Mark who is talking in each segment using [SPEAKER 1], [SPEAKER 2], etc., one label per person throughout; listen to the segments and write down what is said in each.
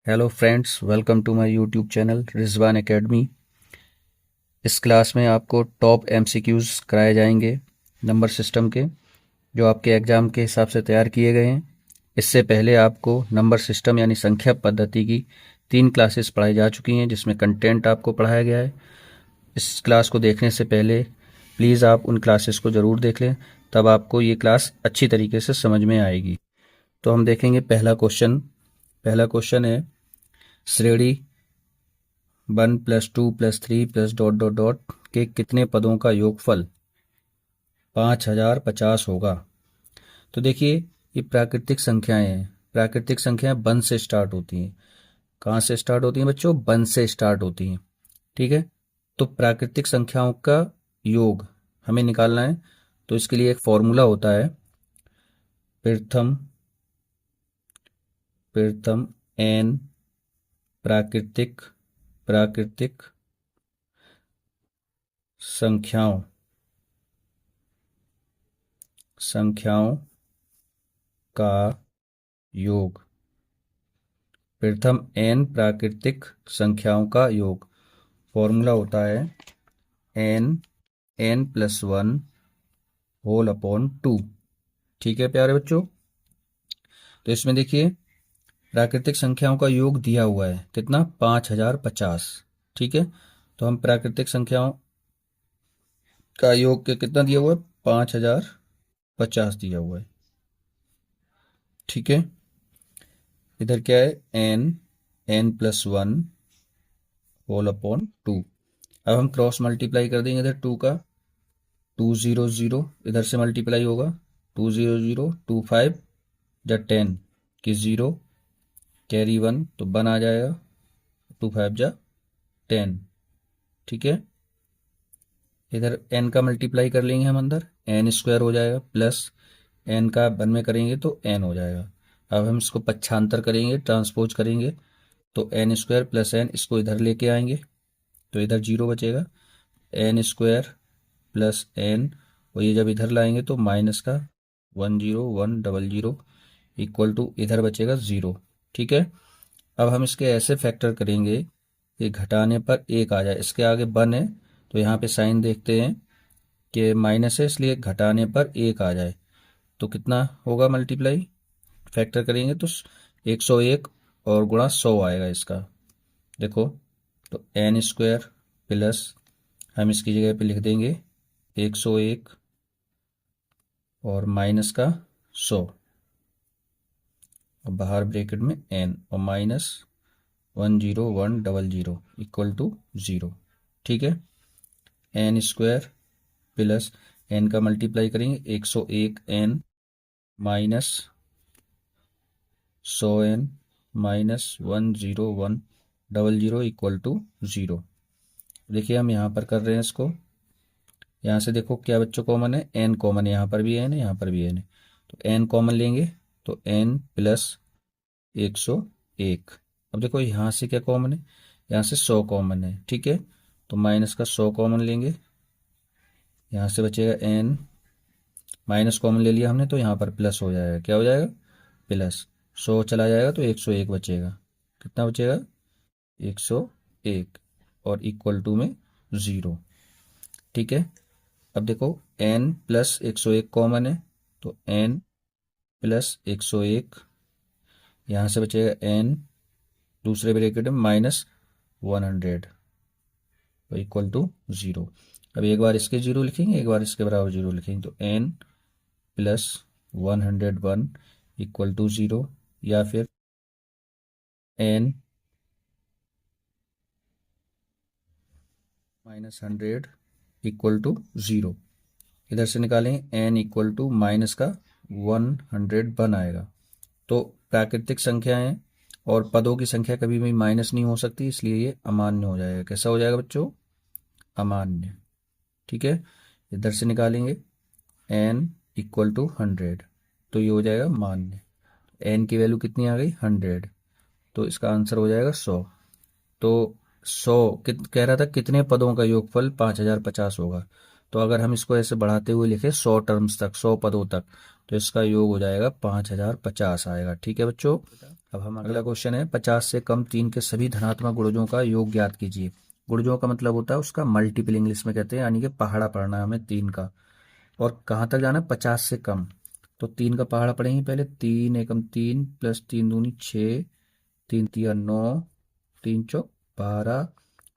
[SPEAKER 1] Hello friends, welcome to my YouTube channel Rizwan academy. इस class में आपको टॉप एमसीक्यूज़ कराए जाएंगे नंबर सिस्टम के, जो आपके एग्ज़ाम के हिसाब से तैयार किए गए हैं। इससे पहले आपको नंबर सिस्टम यानी संख्या पद्धति की 3 क्लासेस पढ़ाई जा चुकी हैं, जिसमें कंटेंट आपको पढ़ाया गया है। इस क्लास को देखने से पहले प्लीज़ आप उन क्लासेस को ज़रूर देख लें, तब आपको ये क्लास अच्छी तरीके से समझ में आएगी। तो हम देखेंगे पहला क्वेश्चन है, श्रेणी 1+2+3+... के कितने पदों का योगफल 5050 होगा। तो देखिए, ये प्राकृतिक संख्याएं हैं। प्राकृतिक संख्याएं 1 से स्टार्ट होती हैं। कहाँ से स्टार्ट होती हैं बच्चों? 1 से स्टार्ट होती हैं। ठीक है, तो प्राकृतिक संख्याओं का योग हमें निकालना है। तो इसके लिए एक फॉर्मूला होता है, प्रथम प्रथम एन प्राकृतिक प्राकृतिक संख्याओं संख्याओं का योग। प्रथम एन प्राकृतिक संख्याओं का योग फॉर्मूला होता है n+1 होल अपॉन 2। ठीक है प्यारे बच्चों, तो इसमें देखिए प्राकृतिक संख्याओं का योग दिया हुआ है कितना? 5050। ठीक है, तो हम प्राकृतिक संख्याओं का योग के कितना दिया हुआ है? 5050 दिया हुआ है। ठीक है, इधर क्या है? n+1 whole upon 2। अब हम क्रॉस मल्टीप्लाई कर देंगे, इधर 2 का 200 इधर से मल्टीप्लाई होगा, 200 2 5 जा 10 की 0 कैरी 1 तो 1 आ जाएगा, 2 5 जा 10। ठीक है, इधर n का मल्टीप्लाई कर लेंगे हम, अंदर n² हो जाएगा, प्लस n का 1 में करेंगे तो n हो जाएगा। अब हम इसको पक्षांतर करेंगे, ट्रांसपोज करेंगे, तो n² प्लस n, इसको इधर लेके आएंगे तो इधर 0 बचेगा, n² प्लस n, और ये जब इधर लाएंगे तो माइनस का 10100 इक्वल टू इधर बचेगा 0। ठीक है, अब हम इसके ऐसे फैक्टर करेंगे कि घटाने पर 1 आ जाए। इसके आगे 1 है तो यहाँ पे साइन देखते हैं कि माइनस है, इसलिए घटाने पर 1 आ जाए तो कितना होगा? मल्टीप्लाई फैक्टर करेंगे तो 101 और गुणा 100 आएगा इसका। देखो, तो n² प्लस हम इसकी जगह पे लिख देंगे 101 और माइनस का 100 और बाहर ब्रैकेट में n और माइनस 10100 इक्वल टू 0। ठीक है, n² प्लस n का मल्टीप्लाई करेंगे 101 n minus 100 n minus 10100 equal to 0। देखिए हम यहाँ पर कर रहे हैं इसको, यहाँ से देखो क्या बच्चों कॉमन है? n कॉमन है, यहाँ पर भी n है, यहाँ पर भी n है, तो n कॉमन लेंगे तो n प्लस 101। अब देखो यहाँ से क्या कॉमन है? यहाँ से 100 कॉमन है। ठीक है, तो माइनस का 100 कॉमन लेंगे, यहाँ से बचेगा n, माइनस कॉमन ले लिया हमने तो यहाँ पर प्लस हो जाएगा। क्या हो जाएगा? प्लस 100 चला जाएगा तो 101 बचेगा। कितना बचेगा? 101 और इक्वल टू में 0। ठीक है, अब देखो n प्लस 101 कॉमन है तो n प्लस 101, यहाँ से बचेगा n दूसरे ब्रैकेट में माइनस 100 इक्वल टू 0। अब एक बार इसके 0 लिखेंगे, एक बार इसके बराबर 0 लिखेंगे, तो n प्लस 101 इक्वल टू 0, या फिर n माइनस 100 इक्वल टू 0। इधर से निकालेंगे n इक्वल टू माइनस का 101 आएगा। तो प्राकृतिक संख्याएं और पदों की संख्या कभी भी माइनस नहीं हो सकती, इसलिए ये अमान्य हो जाएगा। कैसा हो जाएगा बच्चों? अमान्य। ठीक है, इधर से निकालेंगे n इक्वल टू 100 तो ये हो जाएगा मान्य। n की वैल्यू कितनी आ गई? 100, तो इसका आंसर हो जाएगा 100। तो 100 कह रहा था कितने पदों का योगफल 5050 होगा, तो अगर हम इसको ऐसे बढ़ाते हुए लिखें 100 टर्म्स तक, 100 पदों तक, तो इसका योग हो जाएगा 5050 आएगा। ठीक है बच्चों। अब हम अगला क्वेश्चन है, 50 से कम 3 के सभी धनात्मक गुणजों का योग ज्ञात कीजिए। गुणजों का मतलब होता है उसका मल्टीपल, इंग्लिश में कहते हैं, यानी कि पहाड़ा पढ़ना है हमें 3 का। और कहाँ तक जाना है? 50 से कम। तो 3 का पहाड़ा पढ़ेंगे पहले। 3 एकम 3 प्लस 3 दूनी 6, 3 तिया 9, 3 चौक 12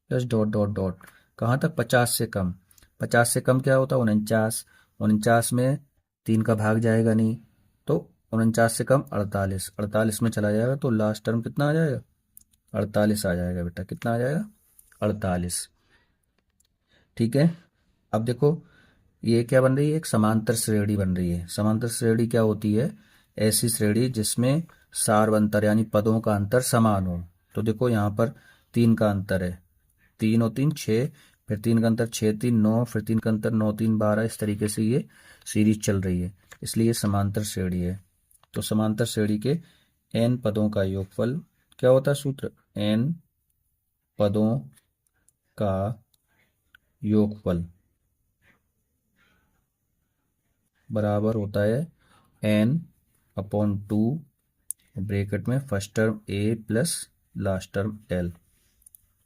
[SPEAKER 1] प्लस डॉट डॉट डॉट। कहाँ तक? 50 से कम। 50 से कम क्या होता है? 49। 49 में 3 का भाग जाएगा नहीं, तो 49 से कम 48। 48 में चला जाएगा तो लास्ट टर्म कितना आ जाएगा? 48 आ जाएगा बेटा। कितना आ जाएगा? 48। ठीक है। अब देखो ये क्या बन रही है? एक समांतर श्रेणी बन रही है। समांतर श्रेणी क्या होती है? ऐसी श्रेणी जिसमें सार्वंतर यानी पदों का अंतर समान हो। तो देखो यहाँ पर 3 का अंतर है, 3 और 3 6, फिर 3 का अंतर 6 3 9, फिर 3 का अंतर 9 3 12। इस तरीके से ये सीरीज चल रही है, इसलिए ये समांतर श्रेणी है। तो समांतर श्रेणी के n पदों का योगफल क्या होता है? सूत्र n पदों का योगफल बराबर होता है n/2 ब्रैकेट में first term a plus last term l।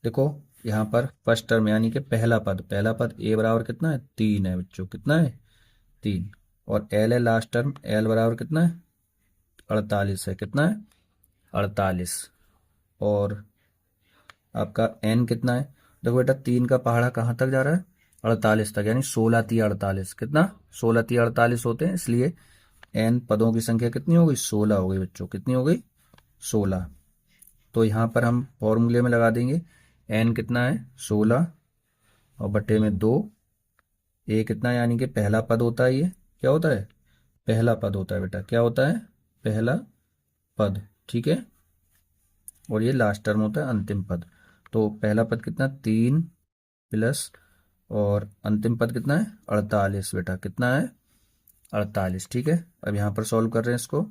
[SPEAKER 1] देखो यहाँ पर फर्स्ट टर्म यानी कि पहला पद a बराबर कितना है? 3 है बच्चों। कितना है? 3। और l है लास्ट टर्म, l बराबर कितना है? 48 है। कितना है? 48। और आपका n कितना है? देखो बेटा 3 का पहाड़ा कहाँ तक जा रहा है? 48 तक, यानी 16 तिया 48। कितना? 16 तिया 48 होते हैं, इसलिए n पदों की संख्या कितनी हो गई? 16 हो गई बच्चों। कितनी हो गई? 16। तो यहाँ पर हम फॉर्मूले में लगा देंगे n कितना है? 16 और बटे में 2। a कितना है? यानी कि पहला पद होता है। ये क्या होता है? पहला पद होता है बेटा। क्या होता है? पहला पद। ठीक है। और ये लास्ट टर्म होता है अंतिम पद। तो पहला पद कितना? 3 प्लस, और अंतिम पद कितना है? 48 बेटा। कितना है? 48। ठीक है। अब यहाँ पर सॉल्व कर रहे हैं इसको।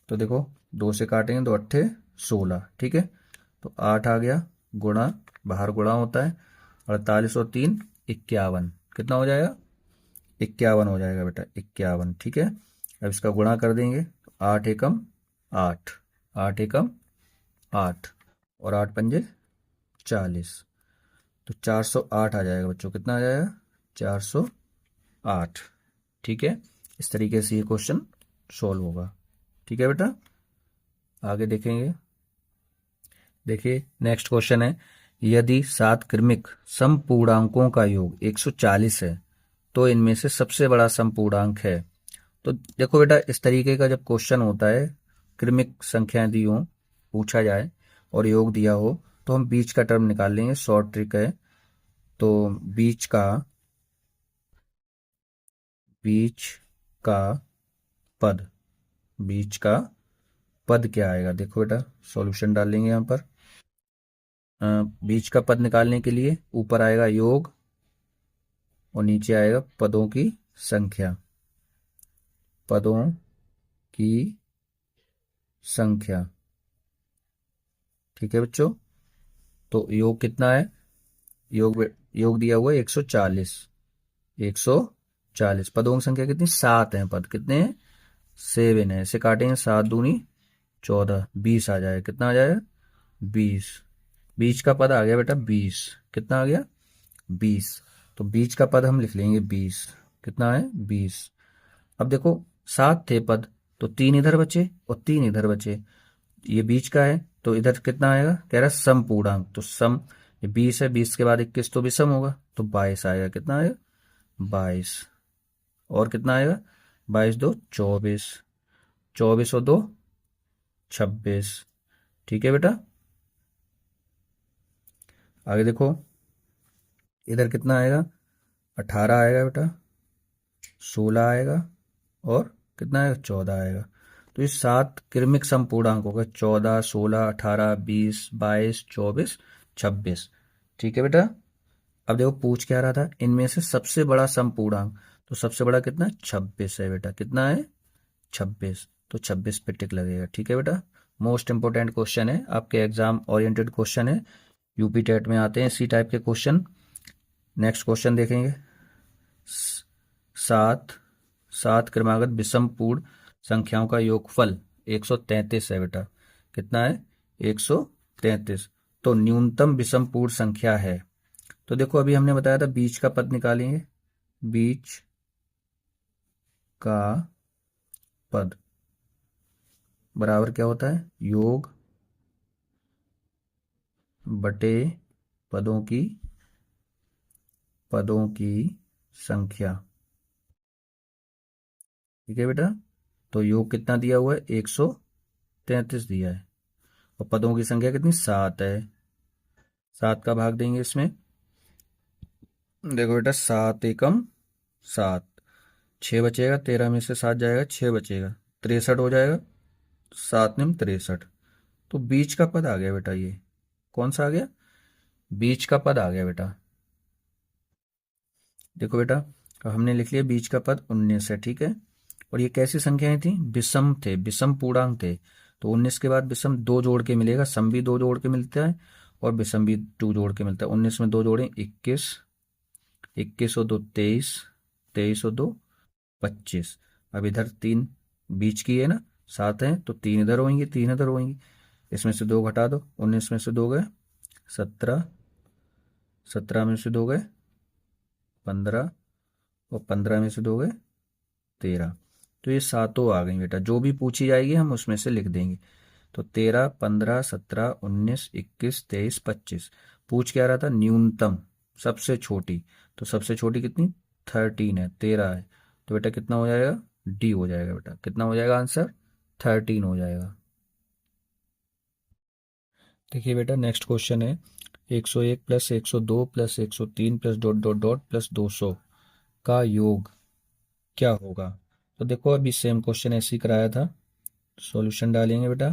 [SPEAKER 1] तो देखो 2 से काटेंगे तो 8 16। ठीक है। तो 8 आ गया, गुणा, बाहर गुणा होता है, 48 और 3 51। कितना हो जाएगा? 51 हो जाएगा बेटा। 51। ठीक है। अब इसका गुणा कर देंगे तो 8 एकम 8, 8 एकम 8, और 8 पंजे 40। तो 408 आ जाएगा बच्चों। कितना आ जाएगा? 408। ठीक है। इस तरीके से ये क्वेश्चन सॉल्व होगा। ठीक है बेटा। आगे देखेंगे। देखिए नेक्स्ट क्वेश्चन है, यदि 7 क्रमिक समपूर्णांकों का योग 140 है तो इनमें से सबसे बड़ा समपूर्णांक है। तो देखो बेटा इस तरीके का जब क्वेश्चन होता है, क्रमिक संख्याएं दी हो, पूछा जाए और योग दिया हो, तो हम बीच का टर्म निकाल लेंगे। शॉर्ट ट्रिक है। तो बीच का पद, बीच का पद क्या आएगा? देखो बेटा सॉल्यूशन डाल लेंगे यहाँ पर। बीच का पद निकालने के लिए ऊपर आएगा योग और नीचे आएगा पदों की संख्या। पदों की संख्या। ठीक है बच्चों। तो योग कितना है? योग दिया हुआ है 140। 140 पदों की संख्या कितनी? 7 है। पद कितने हैं? 7 है। इसे काटेंगे 7 दूनी 14, 20 आ जाएगा। कितना आ जाएगा? 20। बीच का पद आ गया बेटा 20। कितना आ गया? 20। तो बीच का पद हम लिख लेंगे 20। कितना है? 20। अब देखो 7 थे पद, तो 3 इधर बचे और 3 इधर बचे। ये बीच का है तो इधर कितना आएगा? कह रहा है समपूर्णांक, तो सम, ये 20 है, 20 के बाद 21 तो विषम होगा, तो 22 आएगा। कितना आएगा? 22। और कितना आएगा? 22 2 24, 24 और 2 26। ठीक है बेटा। आगे देखो इधर कितना आएगा? 18 आएगा बेटा, 16 आएगा, और कितना आएगा? 14 आएगा। तो ये 7 क्रमिक समपूर्णांक होगा। 14 16 18 20 22 24 26। ठीक है बेटा। अब देखो पूछ क्या रहा था, इनमें से सबसे बड़ा समपूर्णांक। तो सबसे बड़ा कितना? 26 है बेटा। कितना है? 26। तो 26 पे टिक लगेगा। ठीक है बेटा। मोस्ट इंपोर्टेंट क्वेश्चन है, आपके एग्जाम ओरिएंटेड क्वेश्चन है, यूपी टेट में आते हैं इसी टाइप के क्वेश्चन। नेक्स्ट क्वेश्चन देखेंगे। सात सात क्रमागत विषम पूर्ण संख्याओं का योगफल 133 है बेटा। कितना है? 133। तो न्यूनतम विषम पूर्ण संख्या है। तो देखो अभी हमने बताया था बीच का पद निकालेंगे। बीच का पद बराबर क्या होता है? योग बटे पदों की संख्या। ठीक है बेटा। तो योग कितना दिया हुआ है? 133 दिया है। और पदों की संख्या कितनी? 7 है। 7 का भाग देंगे इसमें। देखो बेटा 7 एकम 7, 6 बचेगा। 13 में से 7 जाएगा, 6 बचेगा, 63 हो जाएगा। 7 निम 63। तो बीच का पद आ गया बेटा। ये कौन सा आ गया? बीच का पद आ गया बेटा। देखो बेटा अब हमने लिख लिया बीच का पद 19 है। ठीक है। और ये कैसी संख्याएं थी? विषम थे, विषम पूर्णांक थे। तो 19 के बाद विषम दो जोड़ के मिलेगा, सम भी दो जोड़ के मिलता है और विषम भी टू जोड़ के मिलता है। 19 में दो जोड़े 21, 21 और दो 23, 23 और दो 25। अब इधर तीन बीच की है ना, 7 है तो 3 इधर होंगी, 3 इधर होंगी। इसमें से दो घटा दो। 19 में से दो गए 17, 17 में से दो गए 15 और 15 में से दो गए 13। तो ये सातों आ गई बेटा। जो भी पूछी जाएगी हम उसमें से लिख देंगे। तो 13, 15, 17, 19, 21, 23, 25। पूछ क्या रहा था? न्यूनतम, सबसे छोटी। तो सबसे छोटी कितनी? 13 है, 13 है। तो बेटा कितना हो जाएगा? डी हो जाएगा बेटा। कितना हो जाएगा आंसर? 13 हो जाएगा। देखिए बेटा नेक्स्ट क्वेश्चन है 101 plus 102 plus 103 plus dot dot dot plus 200 का योग क्या होगा? तो देखो अभी सेम क्वेश्चन ऐसे ही कराया था। सॉल्यूशन डालेंगे बेटा।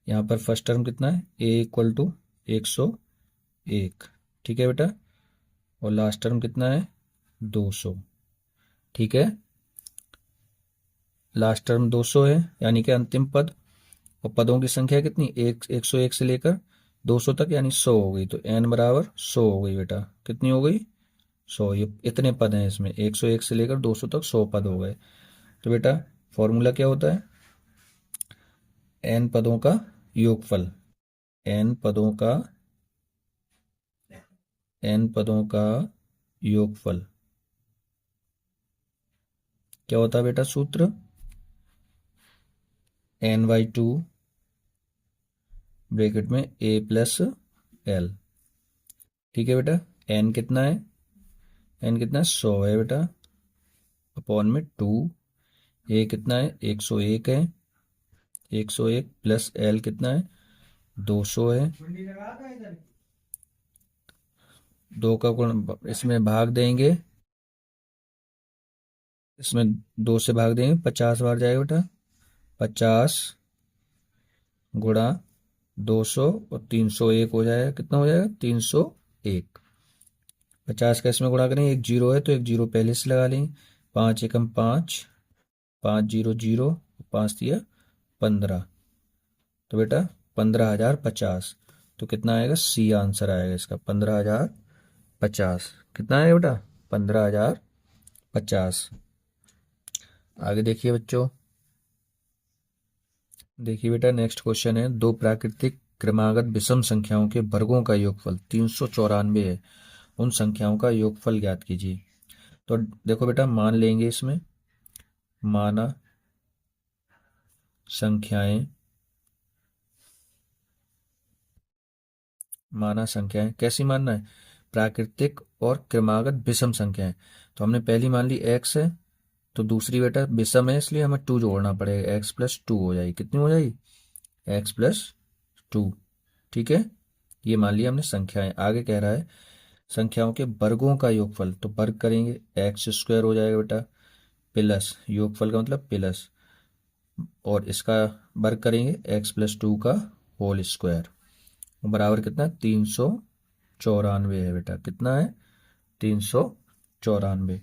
[SPEAKER 1] यहाँ पर फर्स्ट टर्म कितना है? ए इक्वल टू 101। ठीक है बेटा। और लास्ट टर्म कितना है? 200। ठीक है। लास्ट टर्म 200 है यानी कि अंतिम पद। और पदों की संख्या कितनी? 101 से लेकर 200 तक यानी 100 हो गई। तो n बराबर 100 हो गई बेटा। कितनी हो गई? 100। ये इतने पद हैं इसमें, 101 से लेकर 200 तक 100 पद हो गए। तो बेटा फॉर्मूला क्या होता है? n पदों का योगफल। n पदों का योगफल क्या होता है बेटा? सूत्र n/2 ब्रैकेट में a प्लस l। ठीक है बेटा। n कितना है? n कितना है? 100 है बेटा। अपॉन में 2। a कितना है? 101 है। 101 प्लस l कितना है? 200 है। दो का गुण इसमें भाग देंगे। इसमें 2 से भाग देंगे, 50 बार जाएगा बेटा। 50 गुणा 200 और 301 हो जाएगा। कितना हो जाएगा? 301। 50 का इसमें गुणा करेंगे, एक जीरो है तो एक जीरो पहले से लगा लेंगे। 5 एकम 5, 5 जीरो जीरो, 5 दिया 15। तो बेटा 15,050। तो कितना आएगा? सी आंसर आएगा इसका 15,050। कितना आएगा बेटा? 15,050। आगे देखिए बच्चों। देखिए बेटा नेक्स्ट क्वेश्चन है दो प्राकृतिक क्रमागत विषम संख्याओं के वर्गों का योगफल 394 है। उन संख्याओं का योगफल ज्ञात कीजिए। तो देखो बेटा मान लेंगे इसमें। माना संख्याएं कैसी मानना है? प्राकृतिक और क्रमागत विषम संख्याएं। तो हमने पहली मान ली x है, तो दूसरी बेटा विषम है इसलिए हमें 2 जोड़ना पड़ेगा। x+2 हो जाएगी। कितनी हो जाएगी? x+2। ठीक है। ये मान लिया हमने संख्याएं। आगे कह रहा है संख्याओं के वर्गों का योगफल। तो वर्ग करेंगे x² हो जाएगा बेटा, प्लस योगफल का मतलब प्लस, और इसका वर्ग करेंगे x+2 का होल स्क्वायर बराबर कितना? 394 है बेटा। कितना है? 394।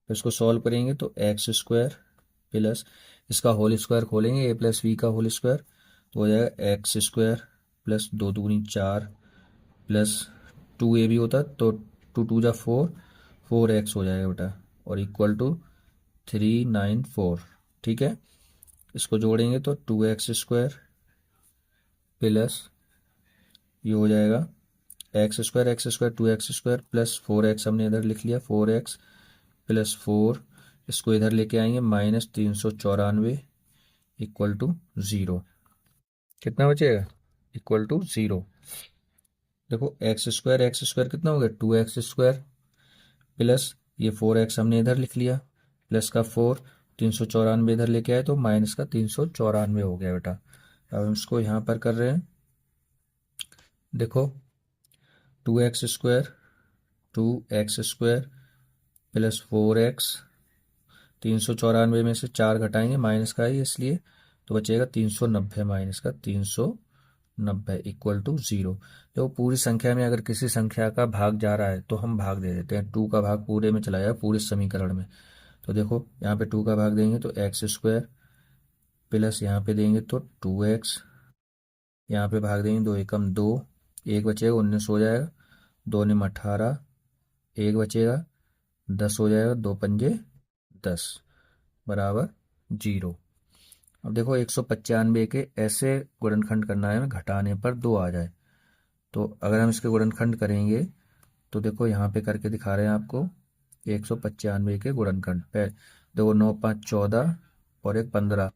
[SPEAKER 1] तो इसको सॉल्व करेंगे तो x² प्लस इसका होल स्क्वायर खोलेंगे a+b का होल स्क्वायर तो हो जाएगा x² प्लस 2 दूनी 4 प्लस 2a भी होता तो 2 2 जा 4, 4x हो जाएगा बेटा। और इक्वल टू 394। ठीक है, इसको जोड़ेंगे तो 2x² प्लस ये हो जाएगा x² 2x² प्लस 4x, हमने इधर लिख लिया 4x प्लस 4, इसको इधर लेके आएंगे -394 इक्वल टू 0। कितना बचेगा? Equal to 0। देखो x² कितना हो गया? 2x² प्लस ये 4x हमने इधर लिख लिया, प्लस का 4, 394 इधर लेके आए तो माइनस का 394 हो गया बेटा। अब हम इसको यहाँ पर कर रहे हैं, देखो 2x² 2x² प्लस 4x, 394 में से 4 घटाएंगे, माइनस का है इसलिए, तो बचेगा 390 माइनस का 390 इक्वल टू 0। तो पूरी संख्या में अगर किसी संख्या का भाग जा रहा है तो हम भाग दे देते हैं, 2 का भाग पूरे में चला जाएगा पूरे समीकरण में। तो देखो यहाँ पे 2 का भाग देंगे तो x² प्लस यहाँ पे देंगे तो 2x, यहाँ पे भाग देंगे 2 एकम 2, 1 बचेगा 19 हो जाएगा, 2 निम 18, 1 बचेगा 10 हो जाएगा, 2 पंजे 10 बराबर 0। अब देखो 195 के ऐसे गुणनखंड करना है घटाने पर 2 आ जाए, तो अगर हम इसके गुणनखंड करेंगे तो देखो यहाँ पे करके दिखा रहे हैं आपको 195 के गुणनखंड पे। देखो 9 5 14 और एक 15,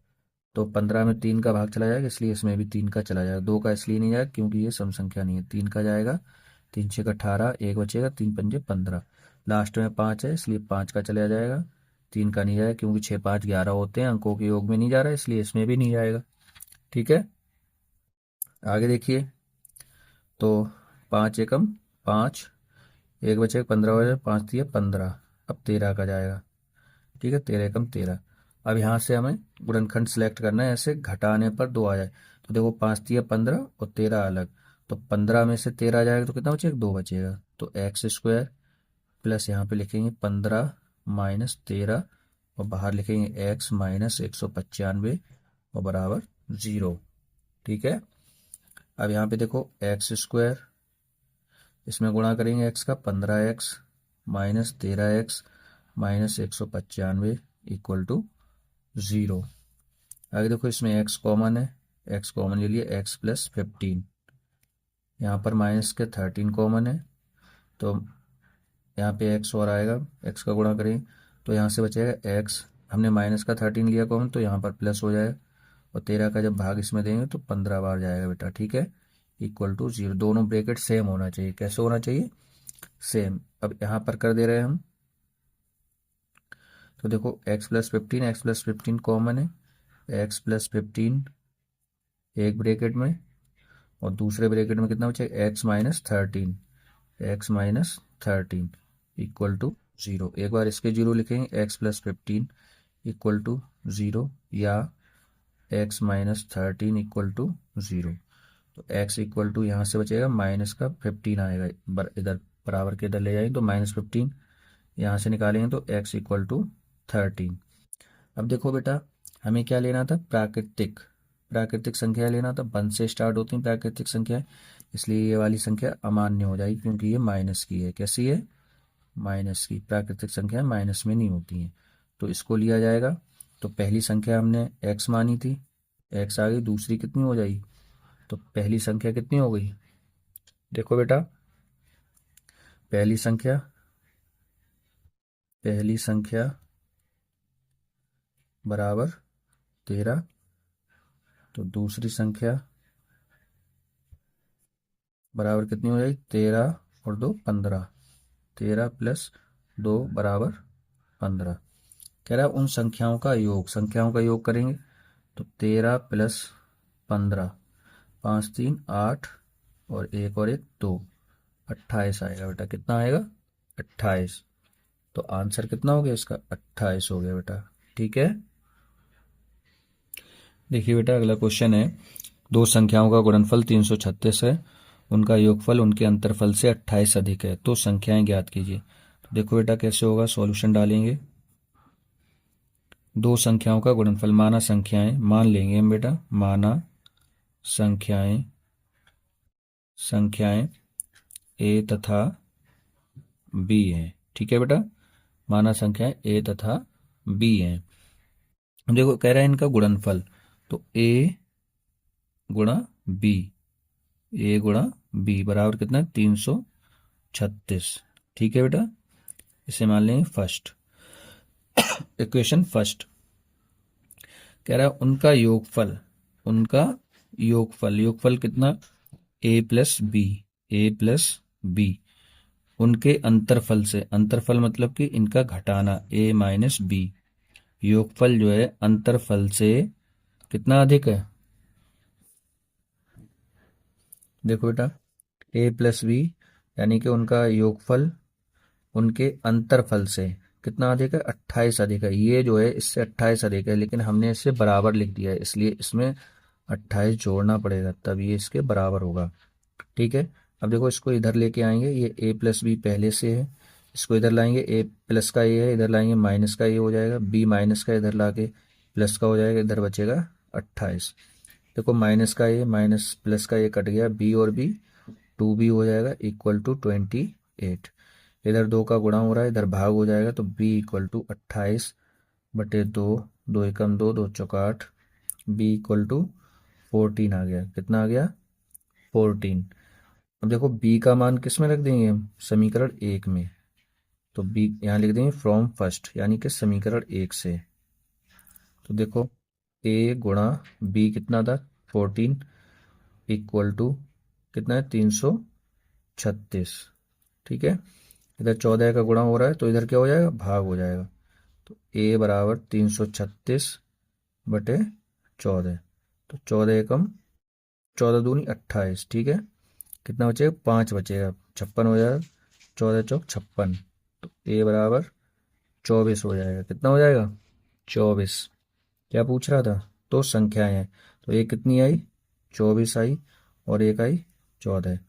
[SPEAKER 1] तो 15 में 3 का भाग चला जाएगा इसलिए इसमें भी 3 का चला जाएगा, 2 का इसलिए नहीं जाएगा क्योंकि ये सम संख्या नहीं है, 3 का जाएगा, 3 6 18, 1 बचेगा, 3 पंजे 15, लास्ट में 5 है इसलिए 5 का चला जाएगा, 3 का नहीं जाएगा क्योंकि 6 5 11 होते हैं, अंकों के योग में नहीं जा रहा है इसलिए इसमें भी नहीं जाएगा। ठीक है, आगे देखिए, तो 5 एकम 5, 1 बचेगा 15 हो जाएगा, 5 दिए 15, अब 13 का जाएगा। ठीक है, 13 एकम 13। अब यहाँ से हमें गुणनखंड सेलेक्ट करना है, ऐसे घटाने पर 2 आ जाए, तो देखो 5 दिए 15 और 13 अलग, तो 15 में से 13 आ जाएगा तो कितना बचेगा? 2 बचेगा, तो x² प्लस यहाँ पे लिखेंगे 15 माइनस 13 और बाहर लिखेंगे x माइनस 195 और बराबर 0। ठीक है, अब यहाँ पे देखो x², इसमें गुणा करेंगे x का 15x minus 13x minus 195 equal to 0। आगे देखो इसमें x कॉमन है, x कॉमन ले लिए, x प्लस 15, यहाँ पर माइनस के 13 कॉमन है, तो यहाँ पे x और आएगा, x का गुणा करें तो यहाँ से बचेगा x, हमने माइनस का 13 लिया कॉमन तो यहाँ पर प्लस हो जाएगा, और 13 का जब भाग इसमें देंगे तो 15 बार जाएगा बेटा। ठीक है, इक्वल टू 0। दोनों ब्रैकेट सेम होना चाहिए, कैसे होना चाहिए? सेम। अब यहाँ पर कर दे रहे हैं हम, तो देखो x प्लस 15 कॉमन है, x प्लस 15 एक ब्रैकेट में और दूसरे ब्रैकेट में कितना बचेगा? x minus 13 equal to 0। एक बार इसके 0 लिखेंगे, x प्लस 15 इक्वल टू 0 या x माइनस 13 इक्वल टू 0। तो x इक्वल टू यहाँ से बचेगा माइनस का 15 आएगा, इधर बराबर के इधर ले जाएंगे तो -15 यहाँ से निकालेंगे तो x इक्वल टू 13। अब देखो बेटा हमें क्या लेना था? प्राकृतिक संख्या लेना था, 1 से स्टार्ट होती है प्राकृतिक संख्या, इसलिए ये वाली संख्या अमान्य हो जाएगी क्योंकि ये माइनस की है। कैसी है? माइनस की। प्राकृतिक संख्या माइनस में नहीं होती हैं, तो इसको लिया जाएगा। तो पहली संख्या हमने x मानी थी, x आ गई, दूसरी कितनी हो जाएगी? तो पहली संख्या कितनी हो गई? देखो बेटा, पहली संख्या बराबर 13, तो दूसरी संख्या बराबर कितनी हो जाएगी? 13 और 2 15, 13 प्लस 2 बराबर 15। कह रहा है उन संख्याओं का योग करेंगे, तो 13 प्लस 15, 5 3 8 और 1 2, 28 आएगा बेटा। कितना आएगा? 28। तो आंसर कितना हो गया इसका? 28 हो गया बेटा। ठीक है, देखिए बेटा अगला क्वेश्चन है, दो संख्याओं का गुणनफल 336 है, उनका योगफल उनके अंतरफल से 28 अधिक है, तो संख्याएं ज्ञात कीजिए। तो देखो बेटा कैसे होगा, सॉल्यूशन डालेंगे। दो संख्याओं का गुणनफल, माना संख्याएं, मान लेंगे हम बेटा, माना संख्याएं ए तथा बी हैं। ठीक है बेटा, माना संख्याएं ए तथा बी हैं। अब देखो कह रहा है इनका गुणनफल, तो ए गुणा बी, ए गुणा बी बराबर कितना, 336। ठीक है बेटा, इसे मान लेंगे फर्स्ट, इक्वेशन फर्स्ट। कह रहा है उनका योगफल, उनका योगफल, योगफल कितना, ए प्लस बी, ए प्लस बी, उनके अंतरफल से, अंतरफल मतलब कि इनका घटाना, ए माइनस बी, योगफल जो है अंतरफल से कितना अधिक है। देखो बेटा, ए प्लस बी यानी कि उनका योगफल उनके अंतरफल से कितना अधिक है, 28 अधिक है। ये जो है इससे 28 अधिक है, लेकिन हमने इसे बराबर लिख दिया है, इसलिए इसमें 28 जोड़ना पड़ेगा, तब ये इसके बराबर होगा। ठीक है, अब देखो इसको इधर लेके आएंगे, ये ए प्लस बी पहले से है, इसको इधर लाएंगे, ए प्लस का ए है, इधर लाएंगे माइनस का ए हो जाएगा, बी माइनस का इधर लाके प्लस का हो जाएगा, इधर बचेगा 28। देखो माइनस का ए माइनस प्लस का ए कट गया, बी और बी 2b हो जाएगा इक्वल टू 28। इधर 2 का गुणा हो रहा है, इधर भाग हो जाएगा, तो b इक्वल टू 28/2, 2 एकम 2, 2 चौका 8, b इक्वल टू 14 आ गया। कितना आ गया, 14। अब देखो b का मान किस में रख देंगे हम, समीकरण 1 में, तो b यहाँ लिख देंगे फ्रॉम फर्स्ट, यानी कि समीकरण 1 से। तो देखो a गुणा b कितना था, 14 इक्वल टू कितना है, 336। ठीक है, इधर 14 का गुणा हो रहा है, तो इधर क्या हो जाएगा, भाग हो जाएगा, तो a बराबर 336/14, तो 14 एकम 14 दूनी 28। ठीक है, कितना बचेगा, 5 बचेगा, 56 हो जाएगा, 14 चौक 56, तो a बराबर 24 हो जाएगा। कितना हो जाएगा, 24। क्या पूछ रहा था, तो संख्याएं हैं, तो एक कितनी आई, 24 आई, और एक आई 14,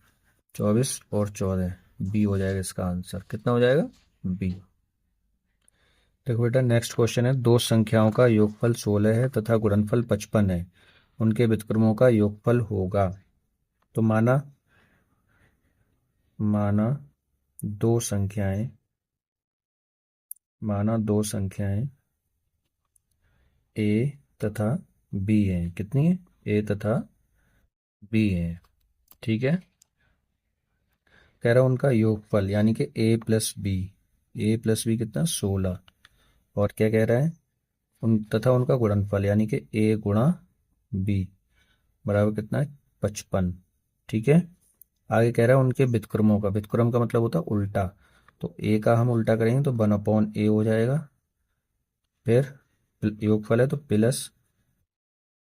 [SPEAKER 1] 24 और 14, बी हो जाएगा इसका आंसर। कितना हो जाएगा, बी। देखो बेटा नेक्स्ट क्वेश्चन है, दो संख्याओं का योगफल 16 है तथा गुणनफल 55 है, उनके व्युत्क्रमों का योगफल होगा। तो माना माना दो संख्याएं, माना दो संख्याएं ए तथा बी हैं, कितनी है, ए तथा बी हैं। ठीक है, कह रहा उनका योगफल यानी कि ए प्लस बी, ए प्लस बी कितना, 16, और क्या कह रहा है, उन तथा उनका गुणनफल यानी कि ए गुणा बी बराबर कितना है, 55। ठीक है, आगे कह रहा है उनके व्युत्क्रमों का, व्युत्क्रम का मतलब होता है उल्टा, तो ए का हम उल्टा करेंगे तो 1/a हो जाएगा, फिर योगफल है तो प्लस,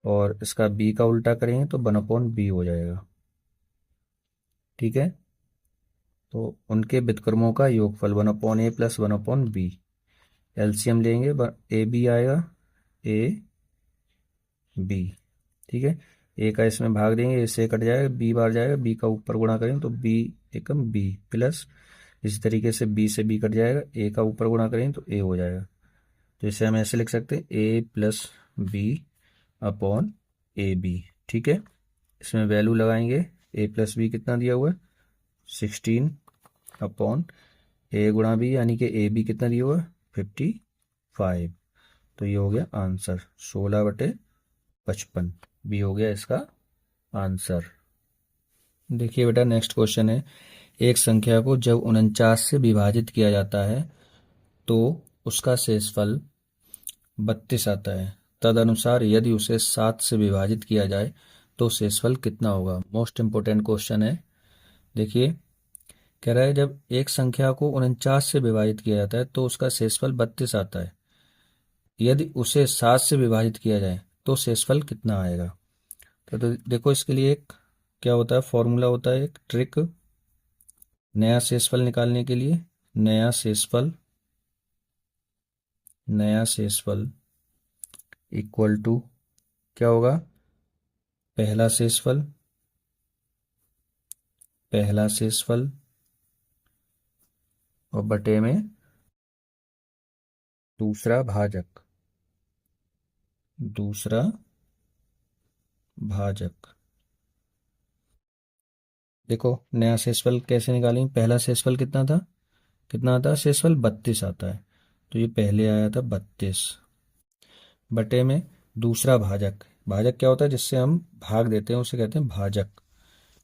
[SPEAKER 1] और इसका बी का उल्टा करेंगे तो 1/b हो जाएगा। ठीक है, तो उनके व्युत्क्रमों का योगफल 1/a प्लस 1/b, एलसीएम लेंगे, ए बी आएगा, ए बी। ठीक है, ए का इसमें भाग देंगे, ए से कट जाएगा, बी बार जाएगा, बी का ऊपर गुणा करेंगे तो बी एकम बी प्लस, इसी तरीके से बी से बी कट जाएगा, ए का ऊपर गुणा करेंगे तो ए हो जाएगा। तो इसे हम ऐसे लिख सकते हैं, A plus B upon A B. ठीक है, इसमें वैल्यू लगाएंगे, ए प्लस बी कितना दिया हुआ है, 16 अपॉन ए गुणा बी यानी कि ए बी कितना दिया हुआ है, 55। तो ये हो गया आंसर, 16/55, बी हो गया इसका आंसर। देखिए बेटा नेक्स्ट क्वेश्चन है, एक संख्या को जब 49 से विभाजित किया जाता है तो उसका शेषफल 32 आता है, तदनुसार यदि उसे 7 से विभाजित किया जाए तो शेषफल कितना होगा। मोस्ट इंपोर्टेंट क्वेश्चन है। देखिए कह रहा है जब एक संख्या को 49 से विभाजित किया जाता है तो उसका शेषफल 32 आता है, यदि उसे 7 से विभाजित किया जाए तो शेषफल कितना आएगा। तो देखो इसके लिए एक क्या होता है, फॉर्मूला होता है, एक ट्रिक, नया शेषफल निकालने के लिए। नया शेषफल इक्वल टू क्या होगा, पहला शेषफल और बटे में दूसरा भाजक। देखो नया शेषफल कैसे निकालेंगे, पहला शेषफल कितना था, शेषफल 32 आता है, तो ये पहले आया था 32 बटे में दूसरा भाजक। भाजक क्या होता है, जिससे हम भाग देते हैं उसे कहते हैं भाजक।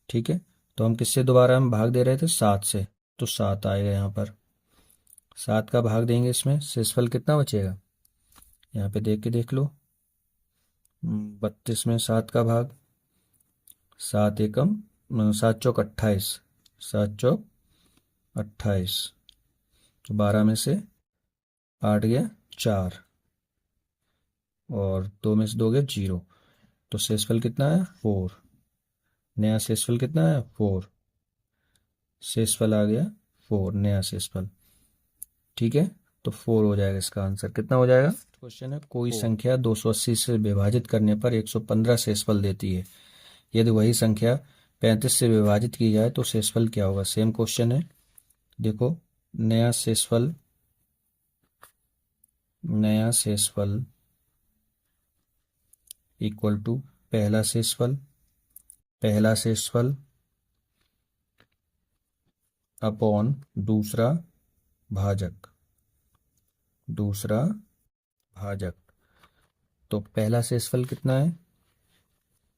[SPEAKER 1] ठीक है, तो हम किससे दोबारा हम भाग दे रहे थे, 7 से, तो 7 आएगा यहाँ पर। 7 का भाग देंगे, इसमें शेषफल कितना बचेगा, यहाँ पे देख के देख लो। 32 में 7 का भाग, 7 एकम 7 चौक 28, 7 चौक 28, तो 12 में से 8 गया 4, और 2 में से 2 गया 0, तो शेषफल कितना है 4। नया शेषफल कितना है 4, शेषफल आ गया 4, नया शेषफल। ठीक है, तो 4 हो जाएगा इसका आंसर। कितना हो जाएगा, क्वेश्चन है कोई संख्या 280 से विभाजित करने पर 115 शेषफल देती है, यदि वही संख्या 35 से विभाजित की जाए तो शेषफल क्या होगा। सेम क्वेश्चन है, देखो नया शेषफल, नया शेषफल इक्वल टू पहला शेषफल, पहला शेषफल अपॉन दूसरा भाजक, दूसरा भाजक। तो पहला शेषफल कितना है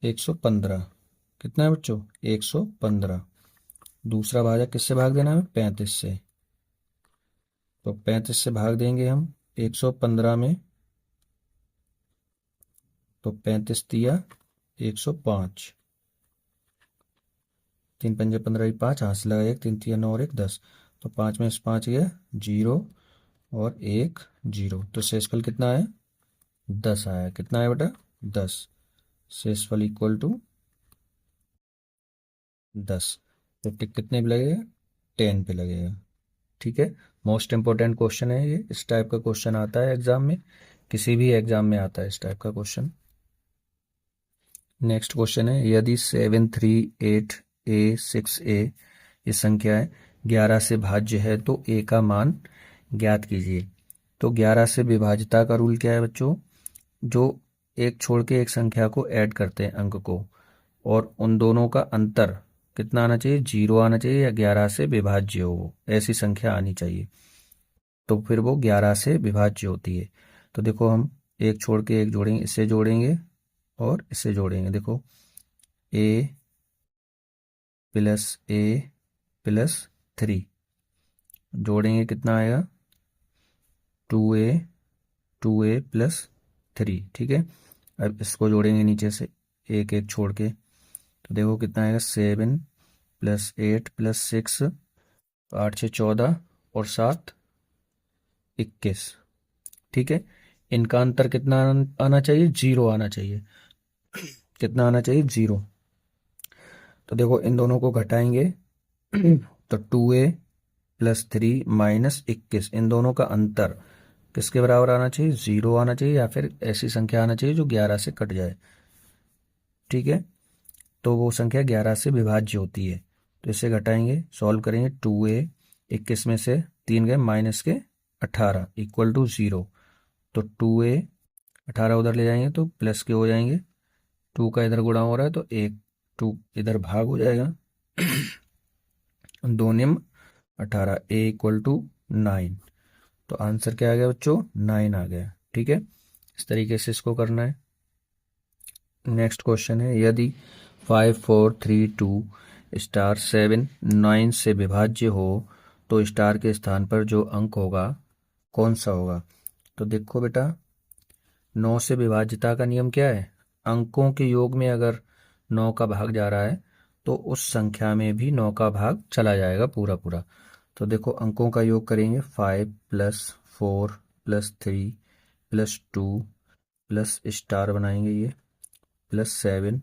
[SPEAKER 1] 115, कितना है बच्चों 115। दूसरा भाजक किससे भाग देना है 35 से, तो 35 से भाग देंगे हम 115 में, तो 35 दिया 105, 3 पंजे 15 5, हाथ से लगा 1, 3 3 9 और 1 10, तो 5 में से 5 गया 0 और 1 0, तो शेषफल कितना है 10 आया। कितना है बेटा 10, शेषफल इक्वल टू 10। तो टिक कितने पे लगेगा 10 पे लगेगा। ठीक है, मोस्ट इंपॉर्टेंट क्वेश्चन है ये, इस टाइप का क्वेश्चन आता है एग्जाम में, किसी भी एग्जाम में आता है इस टाइप का क्वेश्चन। नेक्स्ट क्वेश्चन है, यदि 7 3 8 a 6 a ये संख्याएं 11 से भाज्य है तो a का मान ज्ञात कीजिए। तो 11 से विभाज्यता का रूल क्या है बच्चों, जो एक छोड़ के एक संख्या को ऐड करते हैं अंक को, और उन दोनों का अंतर कितना आना चाहिए, 0 आना चाहिए, या 11 से विभाज्य हो, ऐसी संख्या आनी चाहिए, तो फिर वो 11 से विभाज्य होती है। तो देखो हम एक छोड़ के एक जोड़ेंगे, इससे जोड़ेंगे और इससे जोड़ेंगे। देखो a प्लस a प्लस 3 जोड़ेंगे, कितना आएगा 2a प्लस 3। ठीक है, अब इसको जोड़ेंगे नीचे से एक एक छोड़ के, तो देखो कितना आएगा 7 प्लस 8 प्लस 6, 8 6 14 और 7 21। ठीक है, इनका अंतर कितना आना चाहिए, 0 आना चाहिए। कितना आना चाहिए 0। तो देखो इन दोनों को घटाएंगे तो 2a प्लस 3 माइनस 21, इन दोनों का अंतर किसके बराबर आना चाहिए, 0 आना चाहिए, या फिर ऐसी संख्या आना चाहिए जो 11 से कट जाए। ठीक है, तो वो संख्या 11 से विभाज्य होती है। तो इसे घटाएंगे, सॉल्व करेंगे, 2a 21 में से 3 गए माइनस के 18 इक्वल टू 0, तो 2a 18 उधर ले जाएंगे तो प्लस के हो जाएंगे, 2 का इधर गुणा हो रहा है तो 1 2 इधर भाग हो जाएगा, 2 निम 18, a इक्वल टू 9। तो आंसर क्या आ गया बच्चों 9 आ गया। ठीक है, इस तरीके से इसको करना है। नेक्स्ट क्वेश्चन है, यदि 5 4 3 2 स्टार 7 9 से विभाज्य हो तो स्टार के स्थान पर जो अंक होगा कौन सा होगा। तो देखो बेटा 9 से विभाज्यता का नियम क्या है, अंकों के योग में अगर 9 का भाग जा रहा है तो उस संख्या में भी 9 का भाग चला जाएगा पूरा पूरा। तो देखो अंकों का योग करेंगे, 5 plus 4 plus 3 plus 2 plus star बनाएंगे ये प्लस 7,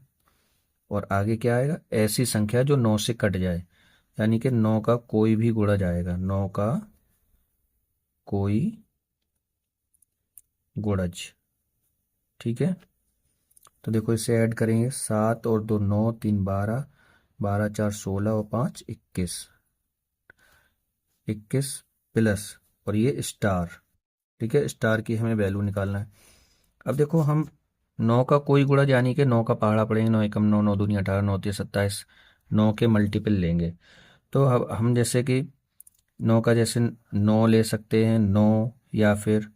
[SPEAKER 1] और आगे क्या आएगा, ऐसी संख्या जो 9 से कट जाए, यानी कि 9 का कोई भी गुणा जाएगा, 9 का कोई गुणज। ठीक है, तो देखो इसे ऐड करेंगे, 7 और 2 9 3 12, 12 4 16 और 5 21, 21 प्लस और ये स्टार। ठीक है, स्टार की हमें वैल्यू निकालना है। अब देखो हम 9 का कोई गुणा यानी कि 9 का पहाड़ा पड़ेंगे, 9 एकम 9 9 दूनी 18 9 3 27, 9 के मल्टीपल लेंगे। तो अब हम जैसे कि 9 का जैसे 9 ले सकते हैं, 9 या फिर